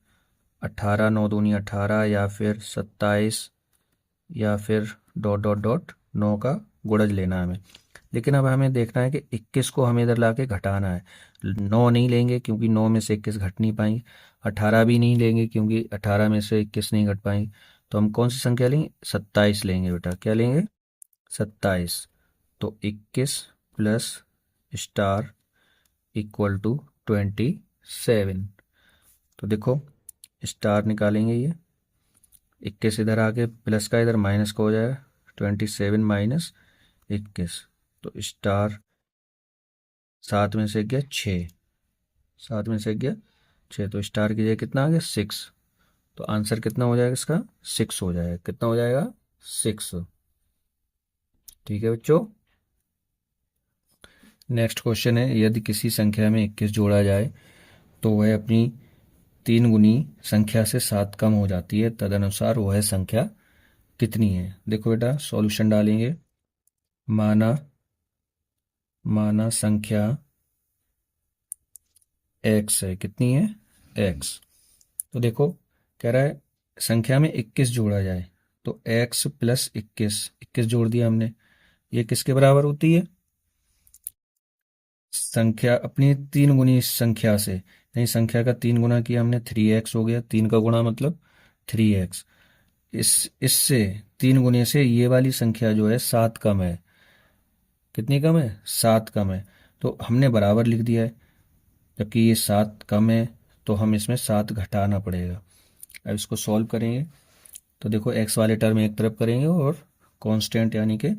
[SPEAKER 1] 18, 9 दूनी 18, या फिर 27, या फिर डॉट डॉट डॉट 9 का गुणज लेना है हमें। लेकिन अब हमें देखना है कि 21 को हमें इधर लाके घटाना है। 9 नहीं लेंगे क्योंकि 9 में से 21 घट नहीं पाएंगे। 18 भी नहीं लेंगे क्योंकि 18 में से 21 नहीं घट पाएंगे। तो हम कौन सी संख्या लेंगे? 27 लेंगे बेटा। क्या लेंगे? 27। तो 21 प्लस स्टार इक्वल टू 27। तो देखो स्टार निकालेंगे, ये 21 इधर आके प्लस का इधर माइनस का हो जाएगा, 27 माइनस 21। तो स्टार 7 में से गया 6, 7 में से गया 6, तो स्टार की जगह कितना आ गया? 6। तो आंसर कितना हो जाएगा इसका? 6 हो जाएगा। कितना हो जाएगा? 6। ठीक है बच्चों। नेक्स्ट क्वेश्चन है, यदि किसी संख्या में 21 जोड़ा जाए तो वह अपनी 3 गुनी संख्या से 7 कम हो जाती है, तदनुसार वह संख्या कितनी है? देखो बेटा सॉल्यूशन डालेंगे। माना माना संख्या x है। कितनी है? x। तो देखो कह रहा है संख्या में 21 जोड़ा जाए, तो x प्लस 21 जोड़ दिया हमने, ये किसके बराबर होती है? संख्या अपनी 3 गुनी संख्या से, नहीं संख्या का 3 गुना किया हमने, 3x हो गया। 3 का गुणा मतलब 3x। इससे 3 गुने से ये वाली संख्या जो है 7 कम है। कितनी कम है? 7 कम है। तो हमने बराबर लिख दिया है, जबकि ये 7 कम है तो हम इसमें 7 घटाना पड़ेगा। अब इसको सॉल्व करेंगे तो देखो x वाले टर्म एक तरफ करेंगे और कांस्टेंट यानी कि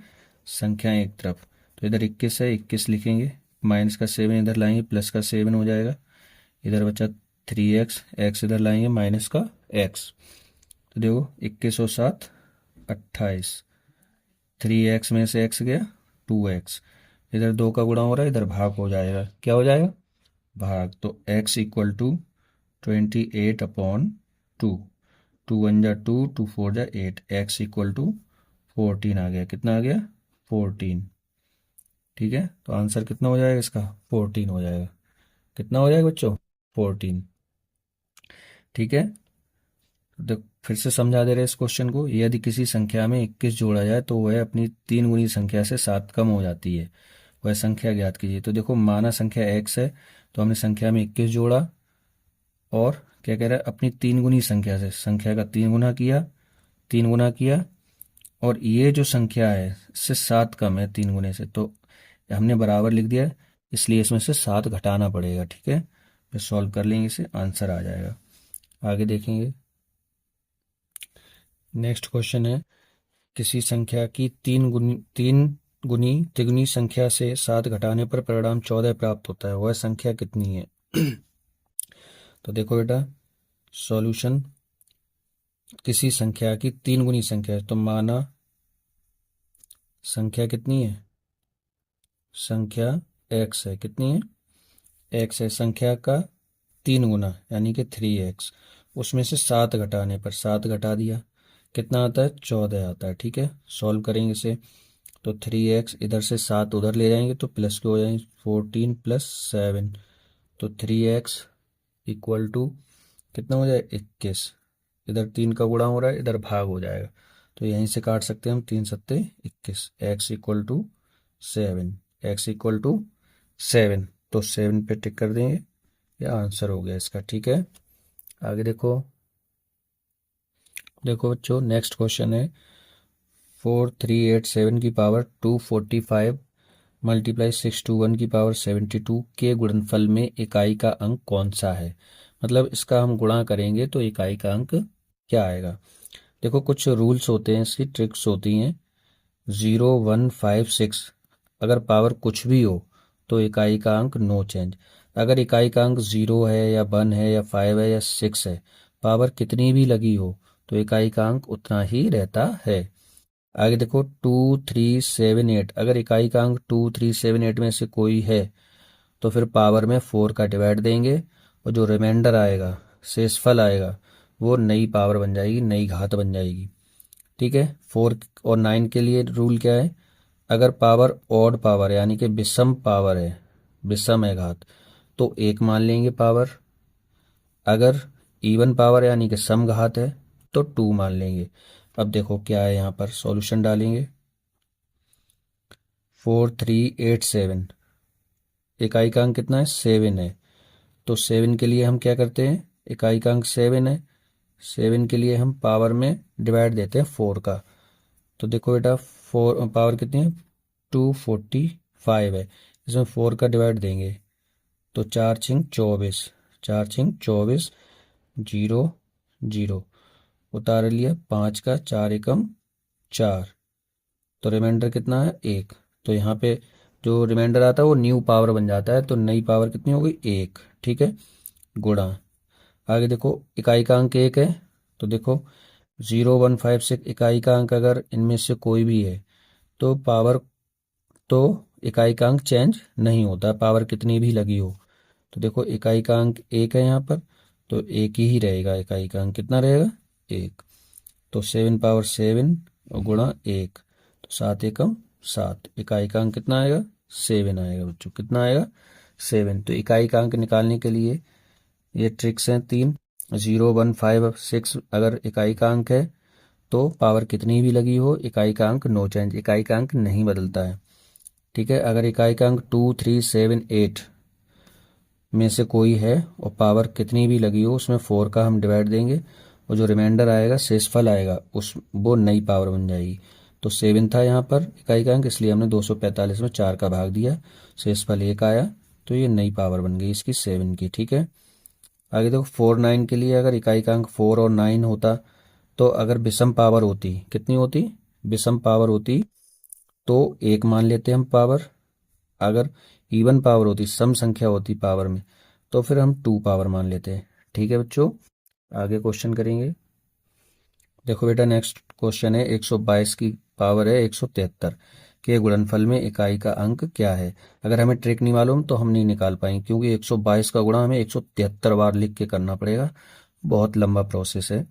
[SPEAKER 1] संख्याएं एक तरफ। तो इधर 21 है, 21 लिखेंगे, माइनस का 7 इधर लाएंगे, प्लस का 7 हो जाएगा। इधर बचा 3x, x इधर लाएंगे, माइनस का x। तो देखो 21 और 7 28, 3x में से x गया 2x, इधर 2 का गुणा हो रहा है, इधर भाग हो जाएगा। क्या हो जाएगा? भाग। तो x इक्वल टू 28/2। 2 1 जा 2, 2 4 जा 8, x इक्वल टू 14 आ गया। कितना आ गया? 14। ठीक है, तो आंसर कितना हो जाएगा इसका? 14 हो जाएगा। कितना हो जाएगा बच्चों? 14। ठीक है, तो फिर से समझा दे रहे इस क्वेश्चन को। यदि किसी संख्या में 21 जोड़ा जाए तो वह अपनी 3 गुनी संख्या से 7 कम हो जाती है, वह संख्या ज्ञात कीजिए। तो देखो माना संख्या x है, तो हमने संख्या में 21 जोड़ा और क्या कह रहा है? अपनी 3 गुनी संख्या से, संख्या का 3 गुना किया, 3 गुना किया, और ये जो संख्या है इससे 7 कम है 3 गुने से, तो हमने बराबर लिख दिया है, इसलिए इसमें से 7 घटाना पड़ेगा। ठीक है, फिर सॉल्व कर लेंगे इसे, आंसर आ जाएगा। आगे देखेंगे। नेक्स्ट क्वेश्चन है, किसी संख्या की 3 गुनी तिगुनी संख्या से 7 घटाने पर परिणाम 14 प्राप्त होता है, वह संख्या कितनी है? तो देखो बेटा सॉल्यूशन, किसी संख्या की 3 गुनी संख्या है, तो माना संख्या कितनी है? संख्या x है। कितनी है? x है। संख्या का 3 गुना यानी कि 3x, उसमें से 7 घटाने पर 7 घटा दिया, कितना आता है? 14 आता है। ठीक है, सॉल्व करेंगे इसे, तो 3x इधर से 7 उधर ले जाएंगे तो प्लस के हो जाएंगे, 14 प्लस 7, तो 3x इक्वल टू कितना हो जाए? 21। इधर 3 का गुणा हो रहा है, इधर भाग हो जाएगा, तो यहीं से काट सकते हैं हम, 3 सत्ते 21। x equal to 7, x equal to 7, तो 7 पे टिक कर देंगे, यह आंसर हो गया इसका। ठीक है, आगे देखो। देखो बच्चों नेक्स्ट क्वेश्चन है, 4387 की पावर 245 मल्टीप्लाई 621 की पावर 72 के गुणनफल में इकाई का अंक कौन सा है? मतलब इसका हम गुणा करेंगे तो इकाई का अंक क्या आएगा? देखो कुछ रूल्स होते हैं, इसकी ट्रिक्स होती हैं। 0 1 5 6 अगर पावर कुछ भी हो तो इकाई का अंक नो चेंज। अगर इकाई का अंक 0 है या 1 है या 5 है या 6 है, पावर कितनी भी लगी हो तो इकाई का अंक उतना ही रहता है। आगे देखो 2378, अगर इकाई का अंक 2378 में से कोई है तो फिर पावर में 4 का डिवाइड देंगे और जो रिमाइंडर आएगा, शेषफल आएगा, वो नई पावर बन जाएगी, नई घात बन जाएगी। ठीक है, 4 और 9 के लिए रूल क्या है? अगर पावर ऑड पावर यानी कि विषम पावर है, विषम है घात, तो 1 मान लेंगे पावर, अगर इवन पावर यानी कि सम घात है तो 2 मान लेंगे। अब देखो क्या है, यहाँ पर सॉल्यूशन डालेंगे। 4387, इकाई का अंक कितना है, 7 है। तो 7 के लिए हम क्या करते हैं, इकाई का अंक 7 है, 7 के लिए हम पावर में डिवाइड देते हैं 4 का। तो देखो बेटा 4 पावर कितनी है, 245 है, इसमें 4 का डिवाइड देंगे तो 4 छिंग 24, 4 छिंग 24, 0 0 उतार लिया, 5 का 4 एकम 4, तो रिमाइंडर कितना है 1। तो यहाँ पे जो रिमाइंडर आता है वो न्यू पावर बन जाता है, तो नई पावर कितनी होगी 1, ठीक है, गुणा। आगे देखो इकाई का अंक 1 है, तो देखो 0156 इकाई का अंक अगर इनमें से कोई भी है तो पावर, तो इकाई का अंक चेंज नहीं होता, पावर कितनी भी लगी हो। तो देखो इकाई का अंक 1 है यहाँ पर, तो 1 ही रहेगा, इकाई का अंक कितना रहेगा 1। तो 7 पावर 7 और गुणा 1, तो 7 एकम 7, इकाई का अंक कितना आएगा 7 आएगा बच्चों, कितना आएगा 7। तो इकाई का अंक निकालने के लिए ये ट्रिक्स हैं 3। 0156 अगर इकाई का अंक है तो पावर कितनी भी लगी हो इकाई का अंक नो चेंज, इकाई का अंक नहीं बदलता है, ठीक है। अगर इकाई का अंक 2378 में से कोई है और पावर कितनी भी लगी हो उसमें 4 का हम डिवाइड देंगे और जो रिमाइंडर आएगा शेषफल आएगा उस वो नई पावर बन जाएगी। तो 7 था यहाँ पर इकाई का अंक, इसलिए हमने 245 में 4 का भाग दिया, शेषफल 1 आया, तो ये नई पावर बन गई इसकी 7 की, ठीक है। आगे देखो 49 के लिए अगर इकाई का अंक 4 और 9 होता तो अगर विषम पावर होती, कितनी होती, विषम पावर होती तो 1 मान लेते हम पावर। अगर इवन पावर होती, सम संख्या होती पावर में, तो फिर हम 2 पावर मान लेते हैं, ठीक है बच्चों। आगे क्वेश्चन करेंगे। देखो बेटा नेक्स्ट क्वेश्चन है, 122 की पावर है 173 के गुणनफल में इकाई का अंक क्या है। अगर हमें ट्रिक नहीं मालूम तो हम नहीं निकाल पाएंगे, क्योंकि 122 का गुणा हमें 173 बार लिख के करना पड़ेगा, बहुत लंबा प्रोसेस है।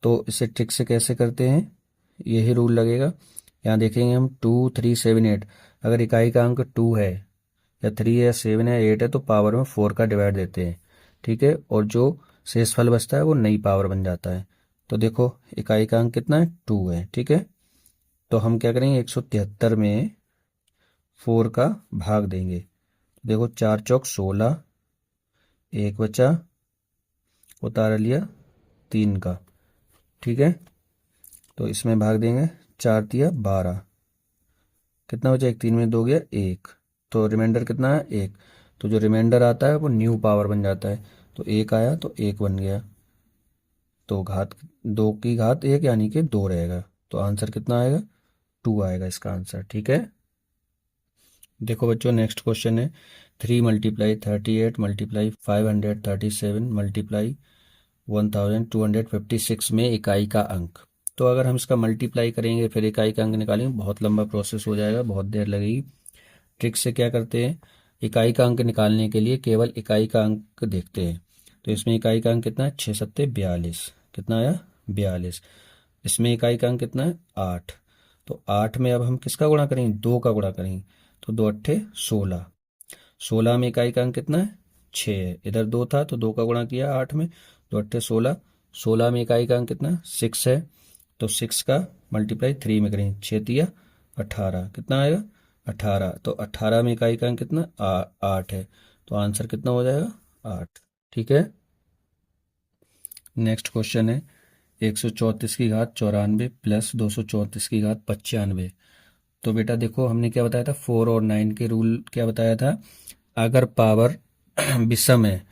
[SPEAKER 1] तो इसे ट्रिक से कैसे करते हैं, यही रूल लगेगा। यहाँ देखेंगे हम 2378, अगर इकाई का अंक 2 है या 3 है या 7 है 8 है तो पावर में 4 का डिवाइड देते हैं, ठीक है, और जो शेषफल बचता है वो नई पावर बन जाता है। तो देखो इकाई का अंक कितना है 2 है, ठीक है, तो हम क्या करेंगे 173 में 4 का भाग देंगे। देखो 4 चौक 16, 1 बचा, उतार लिया 3 का, ठीक है, तो इसमें भाग देंगे 4 दिया 12, कितना बचा, 1 3 में 2 गया 1, तो रिमाइंडर कितना है 1। तो जो रिमाइंडर आता है वो न्यू पावर बन जाता है, तो 1 आया तो 1 बन गया, तो घात 2 की घात 1 यानी कि 2 रहेगा, तो आंसर कितना आएगा 2 आएगा इसका आंसर, ठीक है। देखो बच्चों नेक्स्ट क्वेश्चन है 3 मल्टीप्लाई 38 मल्टीप्लाई 537 मल्टीप्लाई 1256 में इकाई का अंक। तो अगर हम इसका मल्टीप्लाई करेंगे फिर इकाई का अंक निकालेंगे, बहुत लंबा प्रोसेस हो जाएगा, बहुत देर लगेगी। ट्रिक से क्या करते हैं, इकाई का अंक निकालने के लिए केवल इकाई का अंक देखते हैं। तो इसमें इकाई का अंक कितना है 6 सत्ते 42, कितना आया 42। इसमें इकाई का अंक कितना है 8, तो 8 में अब हम किसका गुणा करेंगे 2 का गुणा करेंगे, तो 2 अट्ठे 16, 16 में इकाई का अंक कितना है 6 है, इधर 2 था तो 2 का गुणा किया 8 में, 2 अट्ठे 16, 16 में इकाई का अंक कितना है 6 है, तो 6 का मल्टीप्लाई 3 में करेंगे, 6 तिया 18, कितना आएगा 18, तो 18 में इकाई का अंक कितना 8 है, तो आंसर कितना हो जाएगा 8, ठीक है। नेक्स्ट क्वेश्चन है 134 की घात 94 प्लस 234 की घात 95। तो बेटा देखो हमने क्या बताया था 4 और 9 के रूल क्या बताया था, अगर पावर विषम है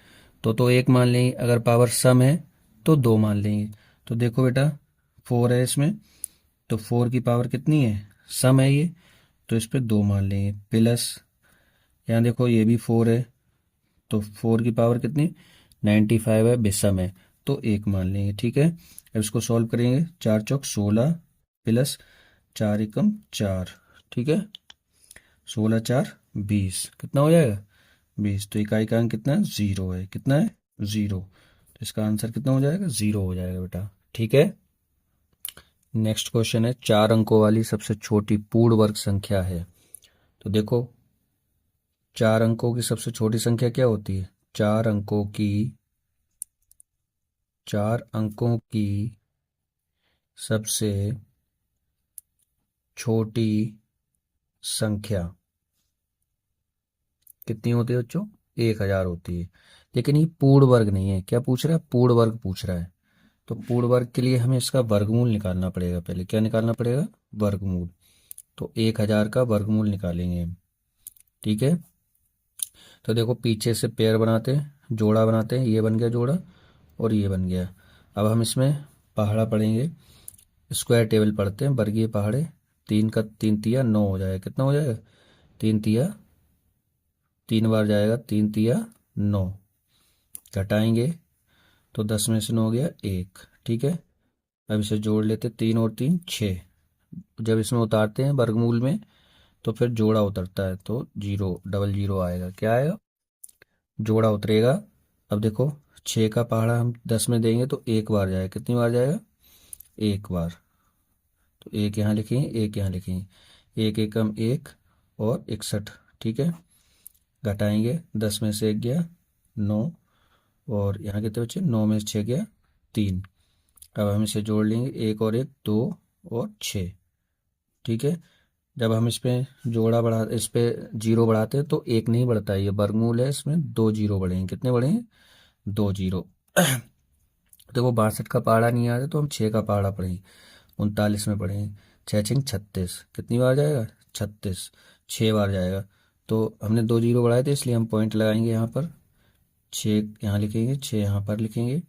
[SPEAKER 1] तो 1 मान लेंगे, अगर पावर सम है तो 2 मान लेंगे। तो देखो बेटा 4 है इसमें, तो 4 की पावर कितनी है सम है ये, तो इस पे 2 मान लेंगे, प्लस यहाँ देखो ये भी 4 है, तो 4 की पावर कितनी 95 है, विषम है, तो 1 मान लेंगे, ठीक है। अब इसको सॉल्व करेंगे, 4 चौक 16 प्लस 4 एकम 4, ठीक है, 16 4 20, कितना हो जाएगा 20, तो इकाई का अंक कितना है 0 है, कितना है 0, तो इसका आंसर कितना हो जाएगा 0 हो जाएगा बेटा, ठीक है। नेक्स्ट क्वेश्चन है 4 अंकों वाली सबसे छोटी पूर्ण वर्ग संख्या है। तो देखो 4 अंकों की सबसे छोटी संख्या क्या होती है, 4 अंकों की 4 अंकों की सबसे छोटी संख्या कितनी होती है बच्चों? 1000 होती है। लेकिन ये पूर्ण वर्ग नहीं है, क्या पूछ रहा है? पूर्ण वर्ग पूछ रहा है। तो पूर्ण वर्ग के लिए हमें इसका वर्गमूल निकालना पड़ेगा। पहले क्या निकालना पड़ेगा? वर्गमूल। तो 1000 का वर्गमूल निकालेंगे हम। ठीक है, तो देखो पीछे से पेयर बनाते हैं, जोड़ा बनाते हैं। ये बन गया जोड़ा और ये बन गया। अब हम इसमें पहाड़ा पढ़ेंगे, स्क्वायर टेबल पढ़ते हैं। वर्गीय पहाड़े, 3 का 3 तिया 9 हो जाएगा। कितना हो जाएगा? 3 तिया 3 बार जाएगा, 3 तिया 9। घटाएंगे तो 10 में से 9 गया 1। ठीक है, अब इसे जोड़ लेते, 3 और 3 6। जब इसमें उतारते हैं वर्गमूल में तो फिर जोड़ा उतरता है, तो 0 डबल 0 आएगा। क्या आएगा? जोड़ा उतरेगा। अब देखो 6 का पहाड़ा हम 10 में देंगे तो एक बार जाएगा। कितनी बार जाएगा? एक बार। तो एक यहाँ लिखेंगे, एक यहाँ लिखेंगे। एक एकम 1 और 61। ठीक है, घटाएंगे, 10 में से 1 गया 9 और यहाँ कितने बचे? 9 में से 6 गया 3। अब हम इसे जोड़ लेंगे, 1 और 1 2 और 6। ठीक है, जब हम इस पे जोड़ा बढ़ा, इस पे जीरो बढ़ाते हैं तो एक नहीं बढ़ता है, ये वर्गमूल है, इसमें 2 जीरो बढ़ेंगे। कितने बढ़ेंगे? 2 जीरो। देखो 62 का पहाड़ा नहीं आ रहा तो हम 6 का पहाड़ा पढ़ेंगे, 39 में पढ़ेंगे। 6 6 36, कितनी बार जाएगा? 36, 6 बार जाएगा। तो हमने 2 जीरो बढ़ाए थे इसलिए हम पॉइंट लगाएंगे यहाँ पर। 6 यहाँ लिखेंगे, 6 यहाँ पर लिखेंगे।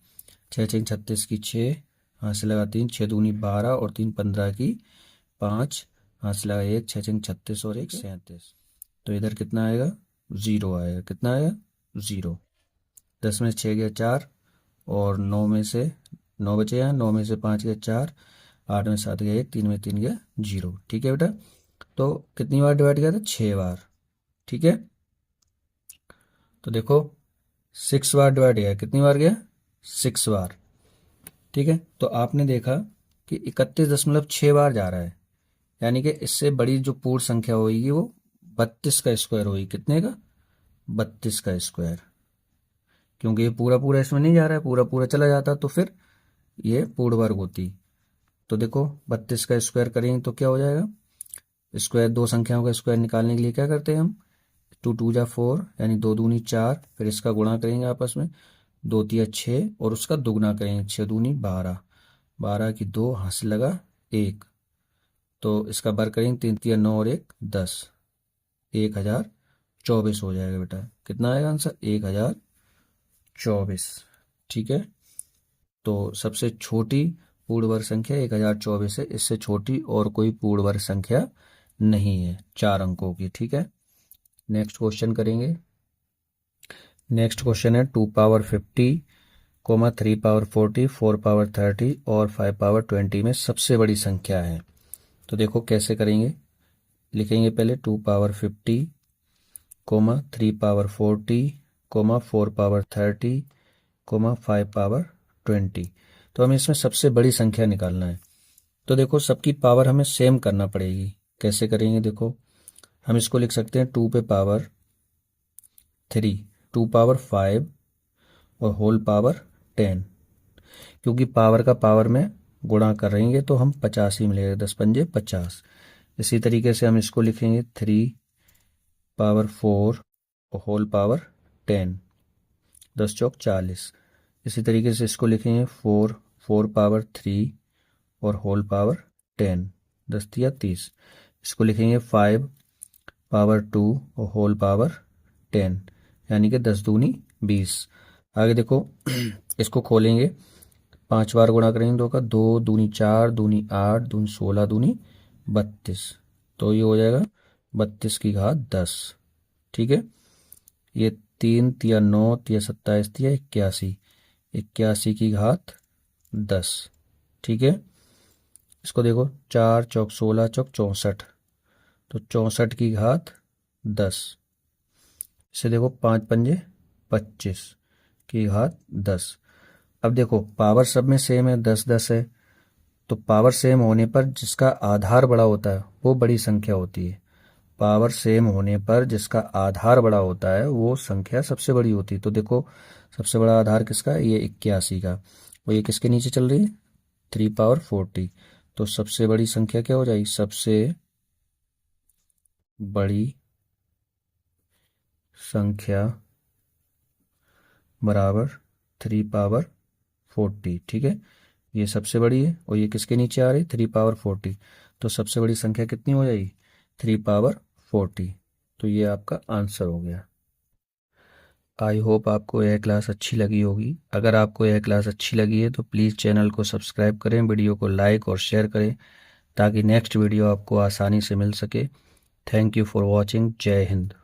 [SPEAKER 1] 6 6 36 की 6, यहाँ से लगा 3, 6 दूनी 12 और 3 15 की 5, हाथ से लगा 1, 6 6 36 और 1 37। तो इधर कितना आएगा? 0 आएगा। कितना आएगा? 0। 10 में से 6 गया 4 और 9 में से 9 बचे हैं, 9 में से 5 गया 4, 8 में 7 गया 1, 3 में 3 गया 0। ठीक है बेटा, तो कितनी बार डिवाइड किया था? 6 बार। ठीक है, तो देखो 6 बार डिवाइड गया। कितनी बार गया? 6 बार। ठीक है, तो आपने देखा कि 31.6 बार जा रहा है, यानी कि इससे बड़ी जो पूर्ण संख्या होगी वो 32 का स्क्वायर होगी। कितने का? 32 का स्क्वायर। क्योंकि ये पूरा पूरा इसमें नहीं जा रहा है, पूरा पूरा चला जाता तो फिर ये पूर्ण वर्ग होती। तो देखो 32 का स्क्वायर करेंगे तो क्या हो जाएगा? स्क्वायर, दो संख्याओं का स्क्वायर निकालने के लिए क्या करते हैं हम? 2 2 जा 4, यानी 2 दूनी 4, फिर इसका गुणा करेंगे आपस में, 2 तिया 6 और उसका दुगना करेंगे, 6 दूनी 12, 12 की 2, हाथ से लगा 1। तो इसका वर्ग करेंगे, 3 तिया 9 और 1 10, 1024 हो जाएगा बेटा। कितना आएगा आंसर? 1024। ठीक है, तो सबसे छोटी पूर्ण वर्ग संख्या 1024 है, इससे छोटी और कोई पूर्ण वर्ग संख्या नहीं है 4 अंकों की। ठीक है, नेक्स्ट क्वेश्चन करेंगे। नेक्स्ट क्वेश्चन है 2 पावर 50, 3 पावर 40, 4 पावर 30 और 5 पावर 20 में सबसे बड़ी संख्या है। तो देखो कैसे करेंगे। लिखेंगे पहले 2 पावर 50, 3 पावर 40, 4 पावर 30, 5 पावर 20। तो हमें इसमें सबसे बड़ी संख्या निकालना है। तो देखो सबकी पावर हमें सेम करना पड़ेगी। कैसे करेंगे? देखो हम इसको लिख सकते हैं 2 पे पावर 3, 2 पावर 5 और होल पावर 10। क्योंकि पावर का पावर में गुणा करेंगे तो हम 50 ही मिलेगा, 10 पंजे 50। इसी तरीके से हम इसको लिखेंगे 3 पावर 4 और होल पावर 10, 10 चौक 40। इसी तरीके से इसको लिखेंगे 4 पावर 3 और होल पावर 10, 10 तिया 30। इसको लिखेंगे 5 पावर 2 और होल पावर 10, यानी कि 10 दूनी 20। आगे देखो इसको खोलेंगे, 5 बार गुणा करेंगे 2 का, 2 दूनी 4, दूनी 8, दूनी 16, दूनी 32। तो ये हो जाएगा 32 की घात 10। ठीक है, ये 3 तिया 9 तिया 27 तिया 81, 81 की घात 10। ठीक है, इसको देखो 4 चौक 16 चौक 64, तो 64 की घात 10। इसे देखो 5 पंजे 25 की घात 10। अब देखो पावर सब में सेम है, 10 10 है, तो पावर सेम होने पर जिसका आधार बड़ा होता है वो बड़ी संख्या होती है। पावर सेम होने पर जिसका आधार बड़ा होता है वो संख्या सबसे बड़ी होती है। तो देखो सबसे बड़ा आधार किसका है? ये 81 का। और ये किसके नीचे चल रही है, 3 पावर 40। तो सबसे बड़ी संख्या क्या हो जाएगी, सबसे बड़ी संख्या बराबर 3 पावर 40। ठीक है, ये सबसे बड़ी है और ये किसके नीचे आ रही, 3 पावर 40। तो सबसे बड़ी संख्या कितनी हो जाएगी, 3 पावर 40। तो ये आपका आंसर हो गया। आई होप आपको यह क्लास अच्छी लगी होगी। अगर आपको यह क्लास अच्छी लगी है तो प्लीज़ चैनल को सब्सक्राइब करें, वीडियो को लाइक और शेयर करें ताकि नेक्स्ट वीडियो आपको आसानी से मिल सके। Thank you for watching. जय हिंद।